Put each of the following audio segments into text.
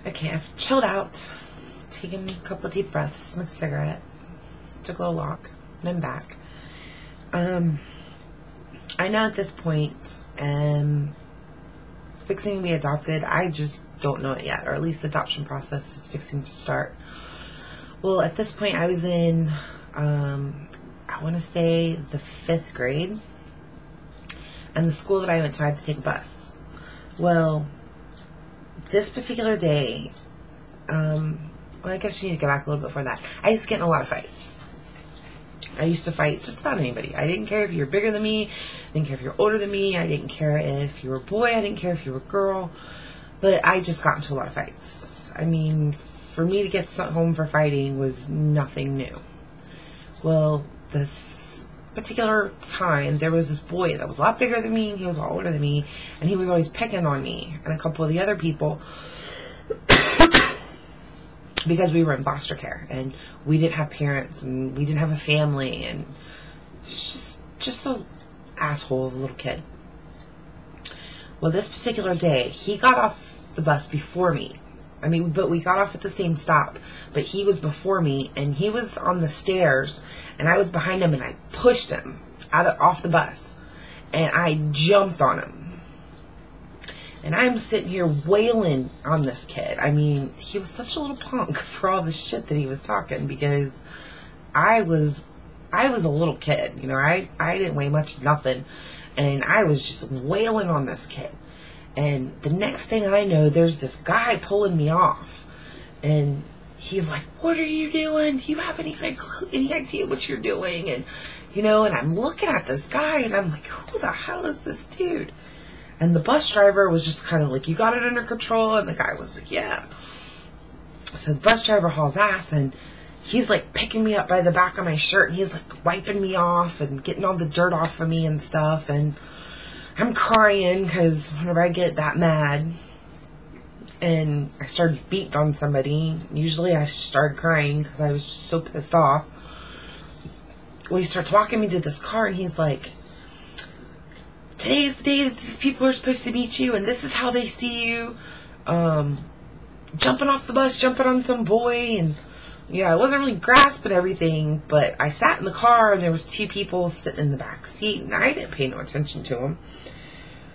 Okay, I've chilled out, taken a couple of deep breaths, smoked a cigarette, took a little walk, and I'm back. I know at this point, fixing to be adopted. I just don't know it yet, or at least the adoption process is fixing to start. Well, at this point, I was in, I want to say the 5th grade, and the school that I went to, I had to take a bus. Well, this particular day, well, I guess you need to go back a little bit before that. I used to get in a lot of fights. I used to fight just about anybody. I didn't care if you were bigger than me. I didn't care if you were older than me. I didn't care if you were a boy. I didn't care if you were a girl. But I just got into a lot of fights. I mean, for me to get sent home for fighting was nothing new. Well, this particular time, there was this boy that was a lot bigger than me. He was a lot older than me. And he was always picking on me and a couple of the other people. Because we were in foster care and we didn't have parents and we didn't have a family, and just an asshole of a little kid. Well, this particular day, he got off the bus before me. I mean, but we got off at the same stop, but he was before me, and he was on the stairs, and I was behind him, and I pushed him off the bus, and I jumped on him. And I'm sitting here wailing on this kid. I mean, he was such a little punk for all the shit that he was talking, because I was a little kid. You know, I didn't weigh much, nothing. And I was just wailing on this kid. And the next thing I know, there's this guy pulling me off. And he's like, "What are you doing? Do you have any idea what you're doing?" And, you know, and I'm looking at this guy, and I'm like, who the hell is this dude? And the bus driver was just kind of like, "You got it under control?" And the guy was like, "Yeah." So the bus driver hauls ass, and he's like picking me up by the back of my shirt, and he's like wiping me off and getting all the dirt off of me and stuff. And I'm crying because whenever I get that mad and I started beating on somebody, usually I start crying because I was so pissed off. Well, he starts walking me to this car, and he's like, "Today's the day that these people are supposed to meet you, and this is how they see you. Jumping off the bus, jumping on some boy." And yeah, I wasn't really grasping everything, but I sat in the car, and there was 2 people sitting in the back seat, and I didn't pay no attention to them.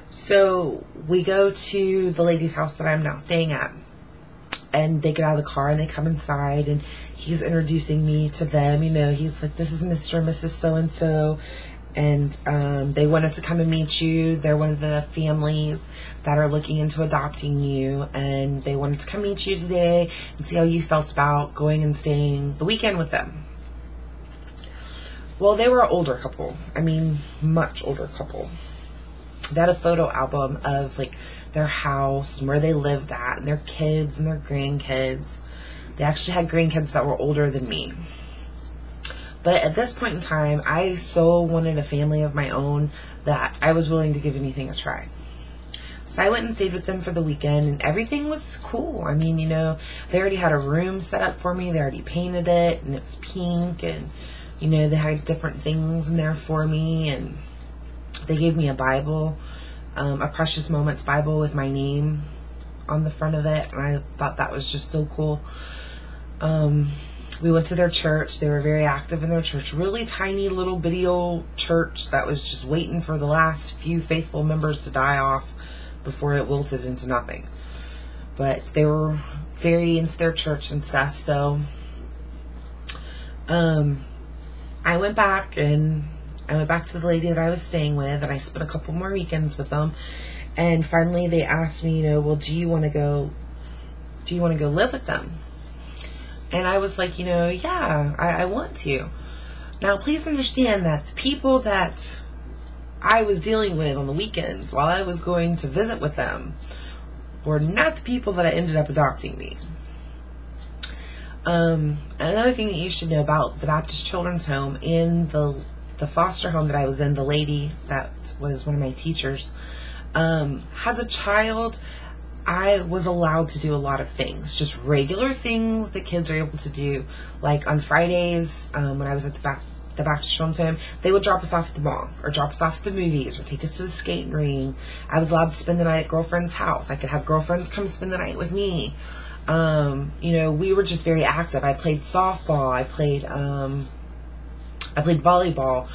So we go to the lady's house that I'm now staying at, and they get out of the car, and they come inside, and he's introducing me to them. You know, he's like, "This is Mr. and Mrs. So-and-so. And they wanted to come and meet you. They're one of the families that are looking into adopting you. And they wanted to come meet you today and see how you felt about going and staying the weekend with them." Well, they were an older couple. I mean, much older couple. They had a photo album of, like, their house and where they lived at, and their kids and their grandkids. They actually had grandkids that were older than me. But at this point in time, I so wanted a family of my own that I was willing to give anything a try. So I went and stayed with them for the weekend, and everything was cool. I mean, you know, they already had a room set up for me. They already painted it, and it was pink, and, you know, they had different things in there for me, and they gave me a Bible, a Precious Moments Bible with my name on the front of it, and I thought that was just so cool. We went to their church. They were very active in their church. Really tiny little bitty old church that was just waiting for the last few faithful members to die off before it wilted into nothing. But they were very into their church and stuff. So I went back to the lady that I was staying with, and I spent a couple more weekends with them. And finally they asked me, you know, "Well, do you want to go live with them?" And I was like, you know, "Yeah, I want to." Now, please understand that the people that I was dealing with on the weekends while I was going to visit with them were not the people that ended up adopting me. Another thing that you should know about the Baptist Children's Home and the foster home that I was in, the lady that was one of my teachers, has a child. I was allowed to do a lot of things, just regular things that kids are able to do. Like on Fridays, when I was at the Baptist Children's Home, they would drop us off at the mall, or drop us off at the movies, or take us to the skating ring. I was allowed to spend the night at girlfriend's house. I could have girlfriends come spend the night with me. You know, we were just very active. I played softball. I played volleyball.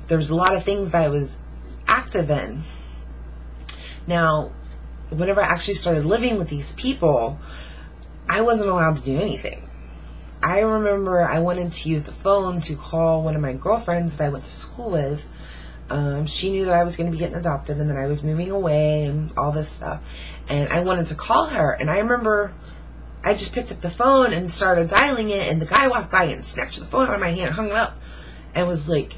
There was a lot of things that I was active in. Now, whenever I actually started living with these people, I wasn't allowed to do anything. I remember I wanted to use the phone to call one of my girlfriends that I went to school with. She knew that I was going to be getting adopted and that I was moving away and all this stuff. And I wanted to call her. And I remember I just picked up the phone and started dialing it. And the guy walked by and snatched the phone out of my hand, hung it up, and was like,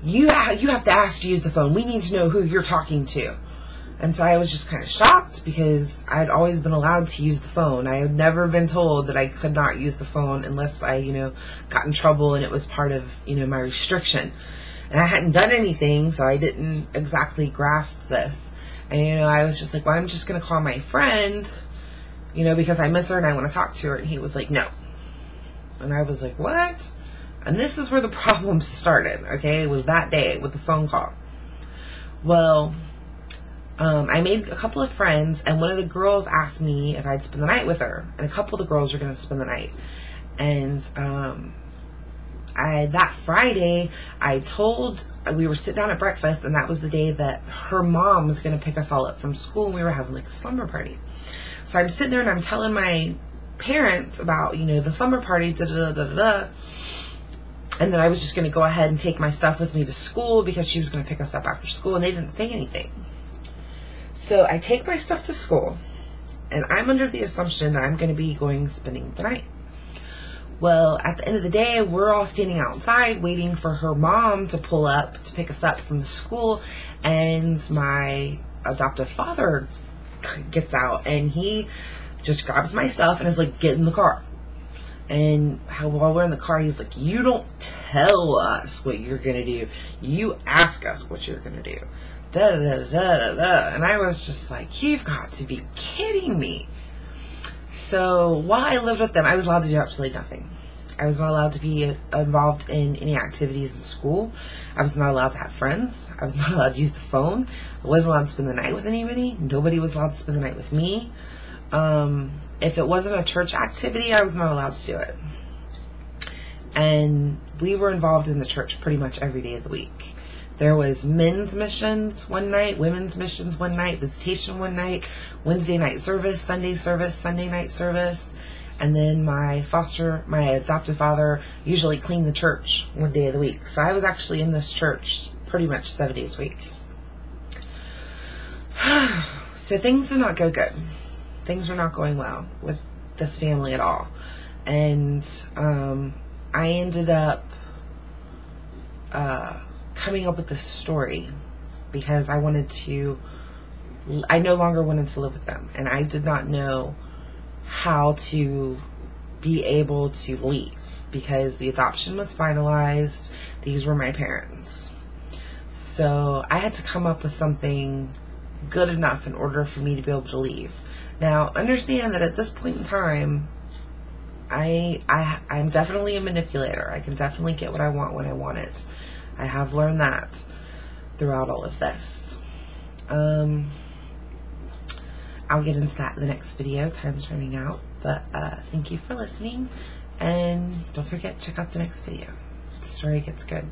you have to ask to use the phone. We need to know who you're talking to. And so I was just kind of shocked, because I'd always been allowed to use the phone. I had never been told that I could not use the phone unless I, you know, got in trouble and it was part of, you know, my restriction. And I hadn't done anything, so I didn't exactly grasp this. And, you know, I was just like, well, I'm just going to call my friend, you know, because I miss her and I want to talk to her. And he was like, no. And I was like, what? And this is where the problem started, okay? It was that day with the phone call. Well, I made a couple of friends, and one of the girls asked me if I'd spend the night with her. And a couple of the girls were going to spend the night. And that Friday, we were sitting down at breakfast, and that was the day that her mom was going to pick us all up from school, and we were having like a slumber party. So I'm sitting there, and I'm telling my parents about, you know, the slumber party, da-da-da-da-da-da. And then I was just going to go ahead and take my stuff with me to school, because she was going to pick us up after school, and they didn't say anything. So I take my stuff to school, and I'm under the assumption that I'm going to be spending the night. Well, at the end of the day, we're all standing outside waiting for her mom to pull up to pick us up from the school, and my adoptive father gets out, and he just grabs my stuff and is like, get in the car. And while we're in the car, he's like, you don't tell us what you're going to do. You ask us what you're going to do. Da, da, da, da, da. And I was just like, you've got to be kidding me. So while I lived with them, I was allowed to do absolutely nothing. I was not allowed to be involved in any activities in school. I was not allowed to have friends. I was not allowed to use the phone. I wasn't allowed to spend the night with anybody. Nobody was allowed to spend the night with me. If it wasn't a church activity, I was not allowed to do it. And we were involved in the church pretty much every day of the week. There was men's missions one night, women's missions one night, visitation one night, Wednesday night service, Sunday night service. And then my adoptive father usually cleaned the church one day of the week. So I was actually in this church pretty much 7 days a week. So things did not go good. Things were not going well with this family at all. And I ended up coming up with this story because I no longer wanted to live with them, and I did not know how to be able to leave because the adoption was finalized. These were my parents. So I had to come up with something good enough in order for me to be able to leave. Now, understand that at this point in time, I'm definitely a manipulator. I can definitely get what I want when I want it. I have learned that throughout all of this. I'll get into that in the next video. Time's running out. But thank you for listening. And don't forget to check out the next video. The story gets good.